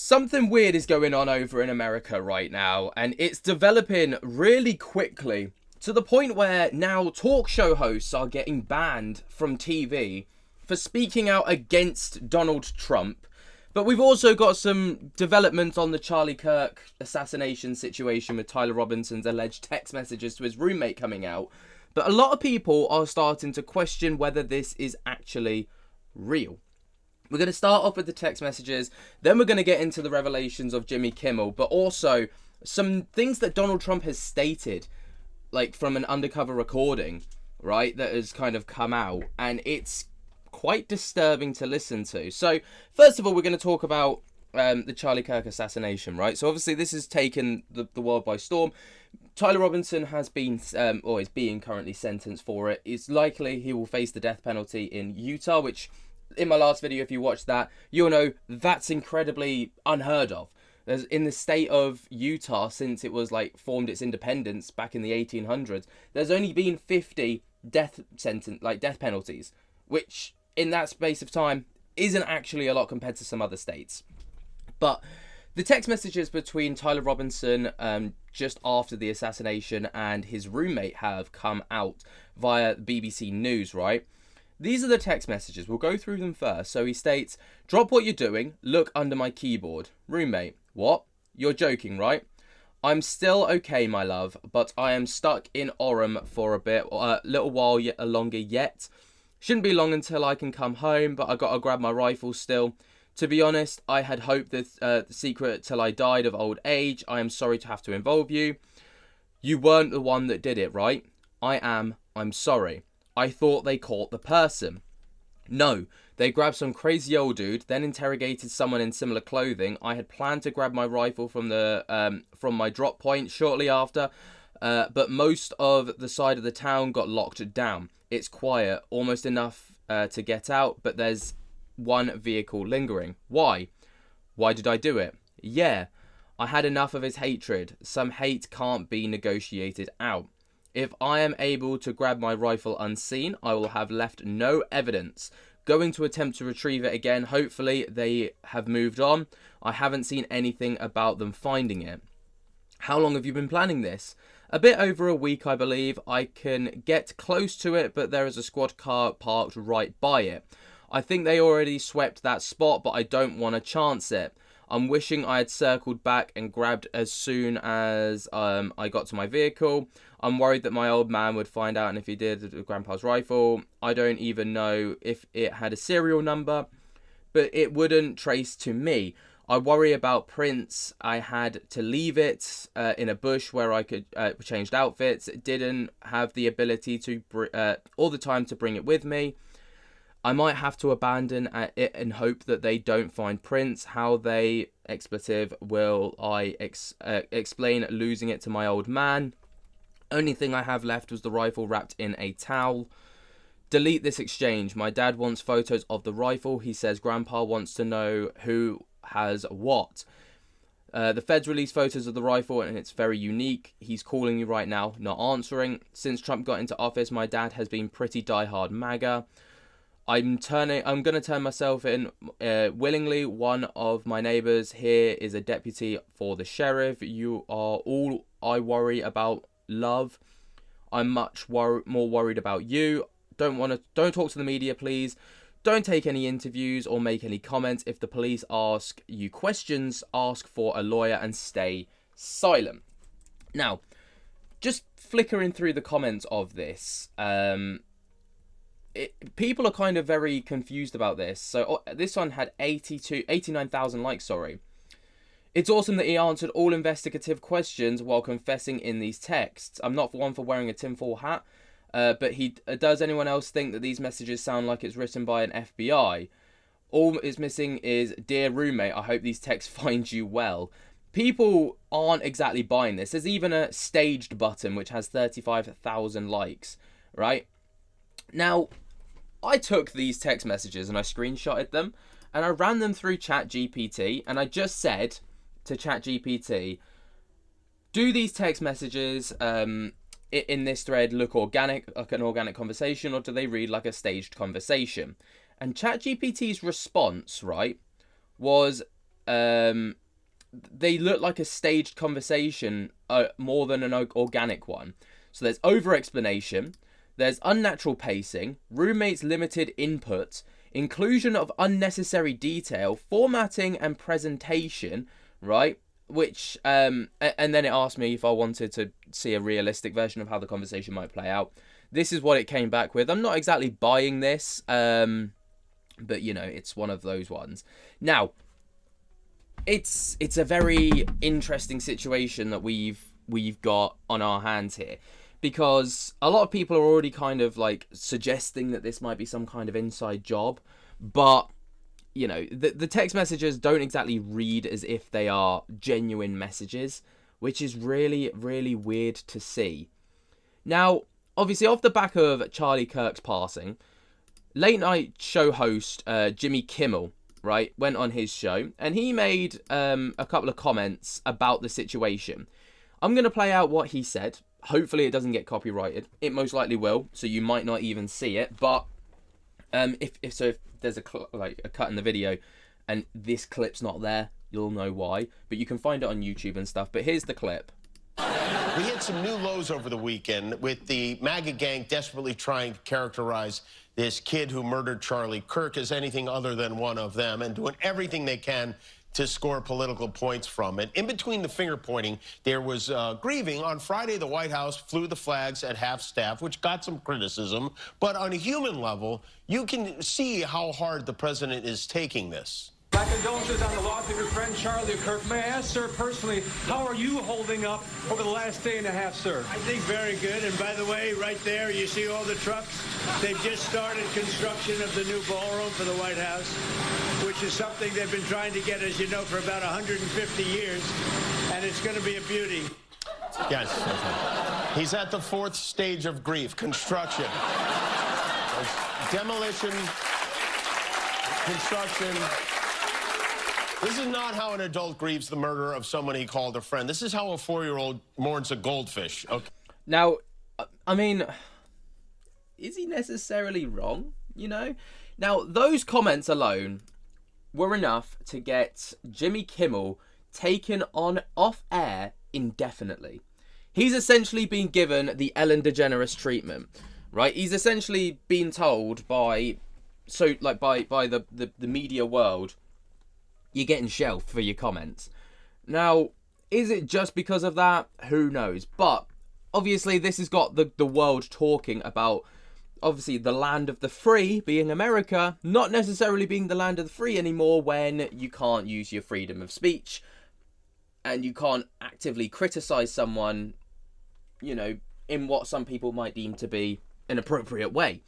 Something weird is going on over in America right now, and it's developing really quickly to the point where now talk show hosts are getting banned from TV for speaking out against Donald Trump. But we've also got some developments on the Charlie Kirk assassination situation with Tyler Robinson's alleged text messages to his roommate coming out. But a lot of people are starting to question whether this is actually real. We're going to start off with the text messages, then we're going to get into the revelations of Jimmy Kimmel, but also some things that Donald Trump has stated, like from an undercover recording, right, that has kind of come out, and it's quite disturbing to listen to. So, first of all, we're going to talk about the Charlie Kirk assassination, right? So, obviously, this has taken the world by storm. Tyler Robinson has been, or is being currently sentenced for it. It's likely he will face the death penalty in Utah, which, in my last video, if you watched that, you'll know that's incredibly unheard of. There's, in the state of Utah, since it was like formed its independence back in the 1800s, there's only been 50 death penalties, which in that space of time isn't actually a lot compared to some other states. But the text messages between Tyler Robinson just after the assassination and his roommate have come out via BBC News, right? These are the text messages. We'll go through them first. So he states, "Drop what you're doing. Look under my keyboard." Roommate, "What? You're joking, right? I'm still okay, my love, but I am stuck in Orem for a little while longer yet. Shouldn't be long until I can come home, but I gotta grab my rifle still. To be honest, I had hoped that the secret till I died of old age. I am sorry to have to involve you. You weren't the one that did it, right? I am. I'm sorry. I thought they caught the person. No, they grabbed some crazy old dude, then interrogated someone in similar clothing. I had planned to grab my rifle from my drop point shortly after, but most of the side of the town got locked down. It's quiet, almost enough to get out, but there's one vehicle lingering. Why? Why did I do it? Yeah, I had enough of his hatred. Some hate can't be negotiated out. If I am able to grab my rifle unseen, I will have left no evidence. Going to attempt to retrieve it again. Hopefully they have moved on. I haven't seen anything about them finding it. How long have you been planning this? A bit over a week, I believe. I can get close to it, but there is a squad car parked right by it. I think they already swept that spot, but I don't want to chance it. I'm wishing I had circled back and grabbed as soon as I got to my vehicle. I'm worried that my old man would find out, and if he did, Grandpa's rifle. I don't even know if it had a serial number, but it wouldn't trace to me. I worry about prints. I had to leave it in a bush where I could changed outfits. Didn't have the ability to all the time to bring it with me. I might have to abandon it and hope that they don't find prints. How they, expletive, will I explain losing it to my old man? Only thing I have left was the rifle wrapped in a towel. Delete this exchange. My dad wants photos of the rifle. He says Grandpa wants to know who has what. The feds released photos of the rifle and it's very unique. He's calling you right now, not answering. Since Trump got into office, my dad has been pretty diehard MAGA. I'm going to turn myself in willingly. One of my neighbors here is a deputy for the sheriff. You are all I worry about, love. I'm much more worried about you. Don't talk to the media, please. Don't take any interviews or make any comments. If the police ask you questions, ask for a lawyer and stay silent. Now, just flickering through the comments of this, people are kind of very confused about this. So this one had 89,000 likes, sorry. It's awesome that he answered all investigative questions while confessing in these texts. I'm not one for wearing a tinfoil hat, but does anyone else think that these messages sound like it's written by an FBI? All it's missing is, dear roommate, I hope these texts find you well. People aren't exactly buying this. There's even a staged button which has 35,000 likes, right? Now, I took these text messages and I screenshotted them and I ran them through ChatGPT and I just said to ChatGPT, do these text messages in this thread look organic, like an organic conversation, or do they read like a staged conversation? And ChatGPT's response, right, was they look like a staged conversation more than an organic one. So there's over-explanation, there's unnatural pacing, roommates' limited input, inclusion of unnecessary detail, formatting and presentation, right? Which, and then it asked me if I wanted to see a realistic version of how the conversation might play out. This is what it came back with. I'm not exactly buying this, but, you know, it's one of those ones. Now, it's a very interesting situation that we've got on our hands here, because a lot of people are already kind of like suggesting that this might be some kind of inside job, but you know, the text messages don't exactly read as if they are genuine messages, which is really, really weird to see. Now, obviously, off the back of Charlie Kirk's passing, late night show host Jimmy Kimmel, right, went on his show, and he made a couple of comments about the situation. I'm going to play out what he said. Hopefully it doesn't get copyrighted. It most likely will, so you might not even see it. But if there's a cut in the video and this clip's not there, you'll know why. But you can find it on YouTube and stuff. But here's the clip. We hit some new lows over the weekend with the MAGA gang desperately trying to characterize this kid who murdered Charlie Kirk as anything other than one of them, and doing everything they can to score political points from it. In between the finger pointing, there was grieving. On Friday, the White House flew the flags at half-staff, which got some criticism. But on a human level, you can see how hard the president is taking this. My condolences on the loss of your friend Charlie Kirk. May I ask, sir, personally, how are you holding up over the last day and a half, sir? I think very good. And by the way, right there, you see all the trucks? They've just started construction of the new ballroom for the White House, which is something they've been trying to get, as you know, for about 150 years. And it's going to be a beauty. Yes. He's at the fourth stage of grief, construction. Demolition, construction. This is not how an adult grieves the murder of someone he called a friend. This is how a 4-year-old mourns a goldfish. Okay. Now, I mean, is he necessarily wrong, you know? Now, those comments alone were enough to get Jimmy Kimmel taken on off air indefinitely. He's essentially been given the Ellen DeGeneres treatment, right? He's essentially been told by the media world, you're getting shelved for your comments. Now, is it just because of that? Who knows? But obviously this has got the world talking about, obviously, the land of the free being America, not necessarily being the land of the free anymore when you can't use your freedom of speech and you can't actively criticize someone, you know, in what some people might deem to be an appropriate way.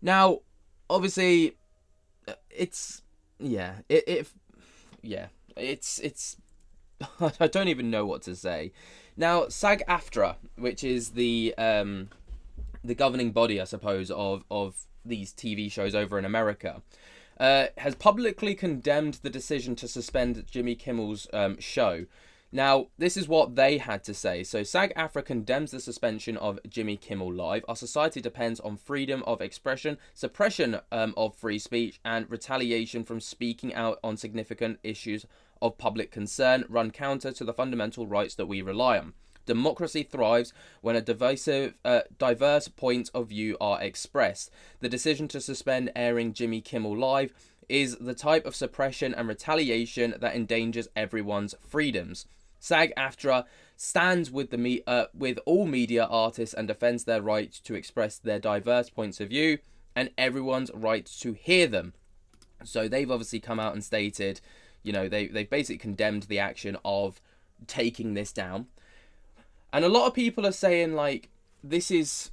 Now, obviously, it's I don't even know what to say. Now, SAG-AFTRA, which is the governing body, I suppose, of these TV shows over in America, has publicly condemned the decision to suspend Jimmy Kimmel's show. Now, this is what they had to say. So, SAG-AFTRA condemns the suspension of Jimmy Kimmel Live. Our society depends on freedom of expression, suppression of free speech, and retaliation from speaking out on significant issues of public concern run counter to the fundamental rights that we rely on. Democracy thrives when a diverse points of view are expressed. The decision to suspend airing Jimmy Kimmel Live is the type of suppression and retaliation that endangers everyone's freedoms. SAG-AFTRA stands with with all media artists and defends their right to express their diverse points of view and everyone's right to hear them. So they've obviously come out and stated, you know, they've basically condemned the action of taking this down. And a lot of people are saying, like, this is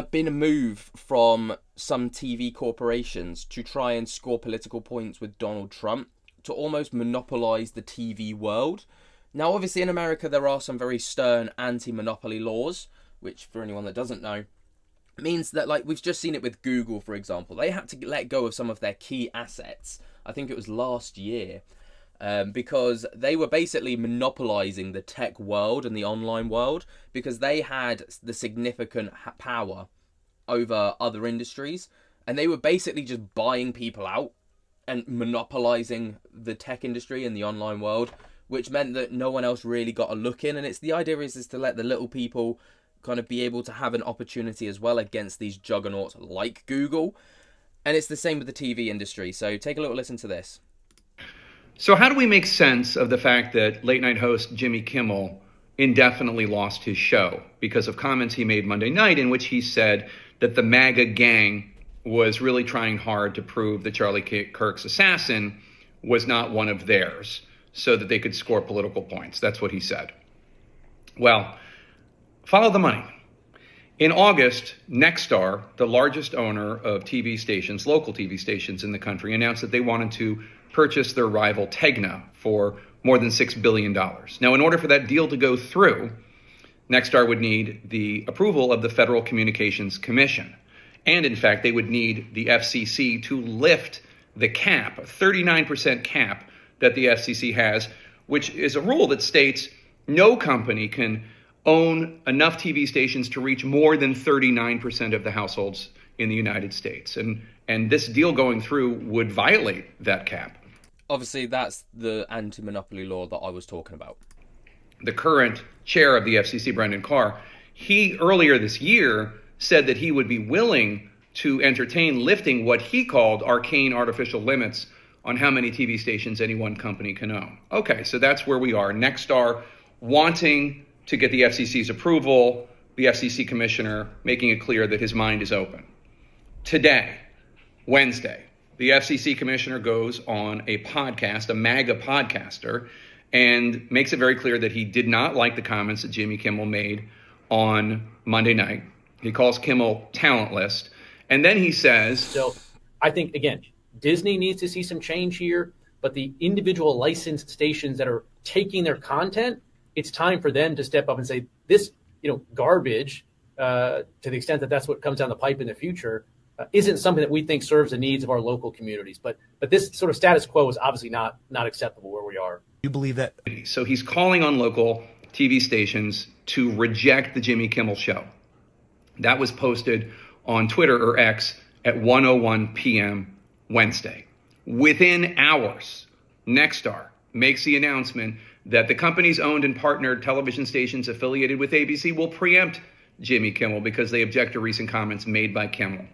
been a move from some TV corporations to try and score political points with Donald Trump to almost monopolize the TV world. Now, obviously, in America, there are some very stern anti-monopoly laws, which, for anyone that doesn't know, means that, like, we've just seen it with Google, for example. They had to let go of some of their key assets. I think it was last year, because they were basically monopolizing the tech world and the online world because they had the significant power over other industries, and they were basically just buying people out and monopolizing the tech industry and the online world, which meant that no one else really got a look in. And it's the idea is to let the little people kind of be able to have an opportunity as well against these juggernauts like Google. And it's the same with the TV industry. So take a little listen to this. So how do we make sense of the fact that late night host Jimmy Kimmel indefinitely lost his show because of comments he made Monday night in which he said that the MAGA gang was really trying hard to prove that Charlie Kirk's assassin was not one of theirs so that they could score political points? That's what he said. Well, follow the money. In August, Nexstar, the largest owner of TV stations, local TV stations in the country, announced that they wanted to purchase their rival Tegna for more than $6 billion. Now, in order for that deal to go through, Nexstar would need the approval of the Federal Communications Commission. And in fact, they would need the FCC to lift the cap, a 39% cap that the FCC has, which is a rule that states no company can own enough TV stations to reach more than 39% of the households in the United States. And this deal going through would violate that cap. Obviously, that's the anti-monopoly law that I was talking about. The current chair of the FCC, Brendan Carr, he earlier this year said that he would be willing to entertain lifting what he called arcane artificial limits on how many TV stations any one company can own. Okay, so that's where we are. Nexstar wanting to get the FCC's approval, the FCC commissioner making it clear that his mind is open. Today, Wednesday, the FCC commissioner goes on a podcast, a MAGA podcaster, and makes it very clear that he did not like the comments that Jimmy Kimmel made on Monday night. He calls Kimmel talentless. And then he says... So I think, again, Disney needs to see some change here, but the individual licensed stations that are taking their content, it's time for them to step up and say, this, garbage, to the extent that that's what comes down the pipe in the future, isn't something that we think serves the needs of our local communities. But this sort of status quo is obviously not acceptable where we are. You believe that? So he's calling on local TV stations to reject the Jimmy Kimmel show. That was posted on Twitter or X at 1:01 p.m. Wednesday. Within hours, Nexstar makes the announcement that the company's owned and partnered television stations affiliated with ABC will preempt Jimmy Kimmel because they object to recent comments made by Kimmel.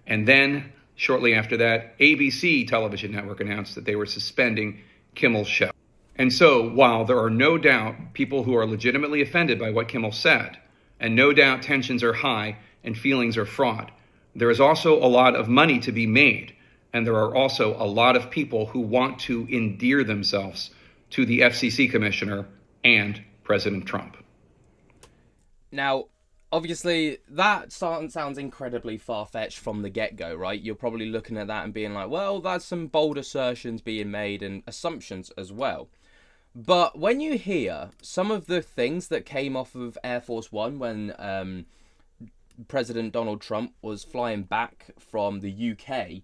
And then, shortly after that, ABC television network announced that they were suspending Kimmel's show. And so, while there are no doubt people who are legitimately offended by what Kimmel said, and no doubt tensions are high and feelings are fraught, there is also a lot of money to be made. And there are also a lot of people who want to endear themselves to the FCC commissioner and President Trump. Now, obviously, that sounds incredibly far-fetched from the get-go, right? You're probably looking at that and being like, well, that's some bold assertions being made and assumptions as well. But when you hear some of the things that came off of Air Force One when President Donald Trump was flying back from the UK,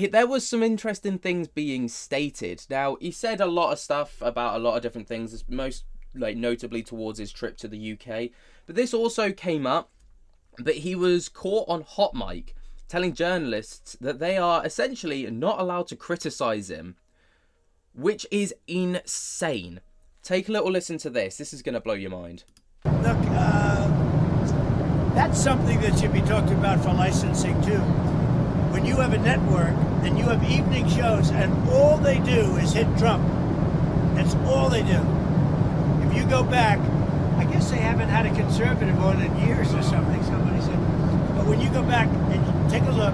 there was some interesting things being stated. Now, he said a lot of stuff about a lot of different things, most notably towards his trip to the UK. But this also came up that he was caught on hot mic telling journalists that they are essentially not allowed to criticize him, which is insane. Take a little listen to this. This is going to blow your mind. Look, that's something that should be talked about for licensing too. When you have a network and you have evening shows and all they do is hit Trump, that's all they do. If you go back, I guess they haven't had a conservative on in years or something, somebody said. But when you go back and take a look,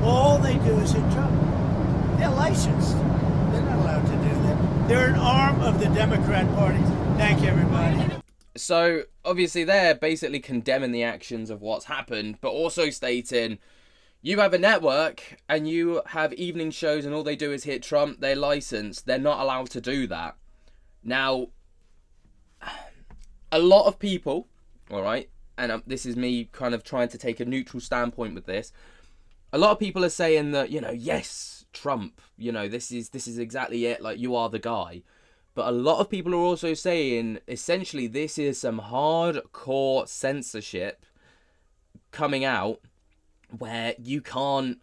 all they do is hit Trump. They're licensed. They're not allowed to do that. They're an arm of the Democrat Party. Thank you, everybody. So, obviously, they're basically condemning the actions of what's happened, but also stating, you have a network and you have evening shows and all they do is hit Trump. They're licensed. They're not allowed to do that. Now, a lot of people, all right, and this is me kind of trying to take a neutral standpoint with this. A lot of people are saying that, yes, Trump, this is exactly it. Like, you are the guy. But a lot of people are also saying, essentially, this is some hardcore censorship coming out where you can't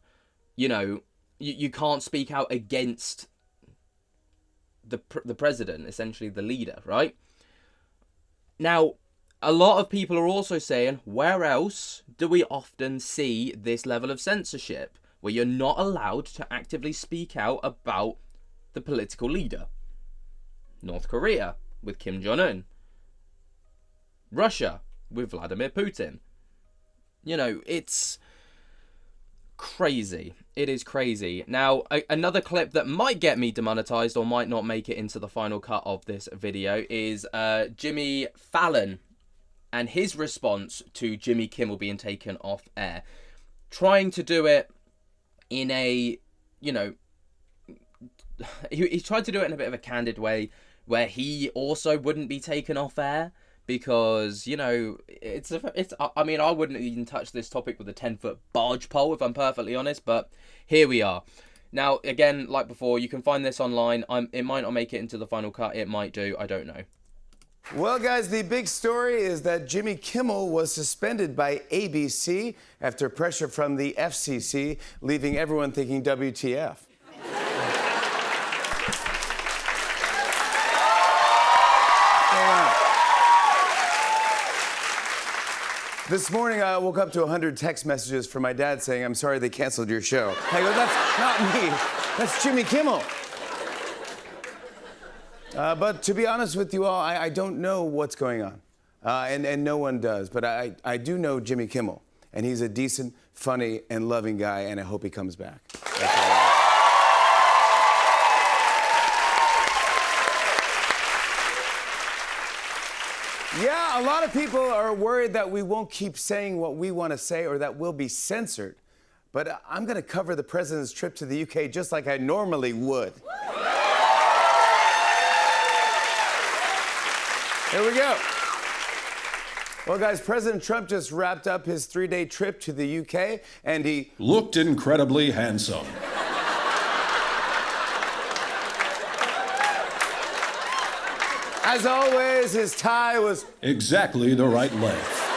you know, you can't speak out against the president, essentially the leader, right? Now, a lot of people are also saying, where else do we often see this level of censorship, where you're not allowed to actively speak out about the political leader? North Korea with Kim Jong-un. Russia with Vladimir Putin. You know, it's crazy. It is crazy. Now, another clip that might get me demonetized or might not make it into the final cut of this video is Jimmy Fallon and his response to Jimmy Kimmel being taken off air. Trying to do it in a, you know, he tried to do it in a bit of a candid way where he also wouldn't be taken off air. Because, you know, I mean, I wouldn't even touch this topic with a 10-foot barge pole, if I'm perfectly honest, but here we are. Now, again, like before, you can find this online. It might not make it into the final cut. It might do. I don't know. Well, guys, the big story is that Jimmy Kimmel was suspended by ABC after pressure from the FCC, leaving everyone thinking WTF. This morning, I woke up to 100 text messages from my dad saying, "I'm sorry they canceled your show." I go, "That's not me. That's Jimmy Kimmel." But to be honest with you all, I don't know what's going on. And no one does. But I do know Jimmy Kimmel. And he's a decent, funny, and loving guy, and I hope he comes back. Yeah, a lot of people are worried that we won't keep saying what we want to say or that we'll be censored. But I'm going to cover the president's trip to the UK just like I normally would. Here we go. Well, guys, President Trump just wrapped up his 3-day trip to the UK, and he looked incredibly handsome. As always, his tie was exactly the right length.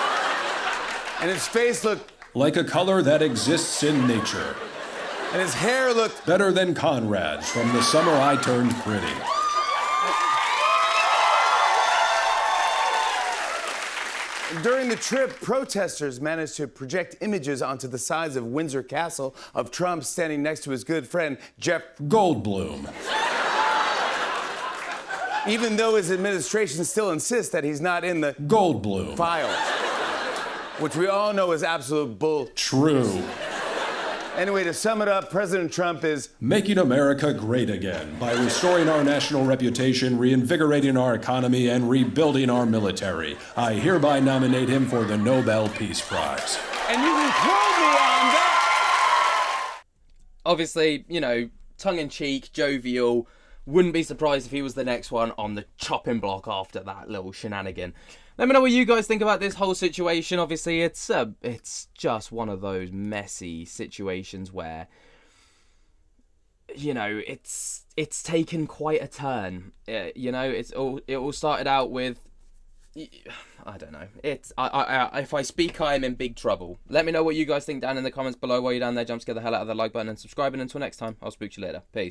And his face looked like a color that exists in nature. And his hair looked better than Conrad's from the summer I turned pretty. During the trip, protesters managed to project images onto the sides of Windsor Castle of Trump standing next to his good friend, Jeff Goldblum. Even though his administration still insists that he's not in the Goldblum files, which we all know is absolute bull. True. Anyway, to sum it up, President Trump is making America great again by restoring our national reputation, reinvigorating our economy, and rebuilding our military. I hereby nominate him for the Nobel Peace Prize. And you can quote me on that. Obviously, you know, tongue-in-cheek, jovial. Wouldn't be surprised if he was the next one on the chopping block after that little shenanigan. Let me know what you guys think about this whole situation. Obviously, it's just one of those messy situations where, you know, it's taken quite a turn. You know, it all started out with, I don't know. If I speak, I am in big trouble. Let me know what you guys think down in the comments below. While you're down there, jump scare the hell out of the like button and subscribe. And until next time, I'll spook you later. Peace.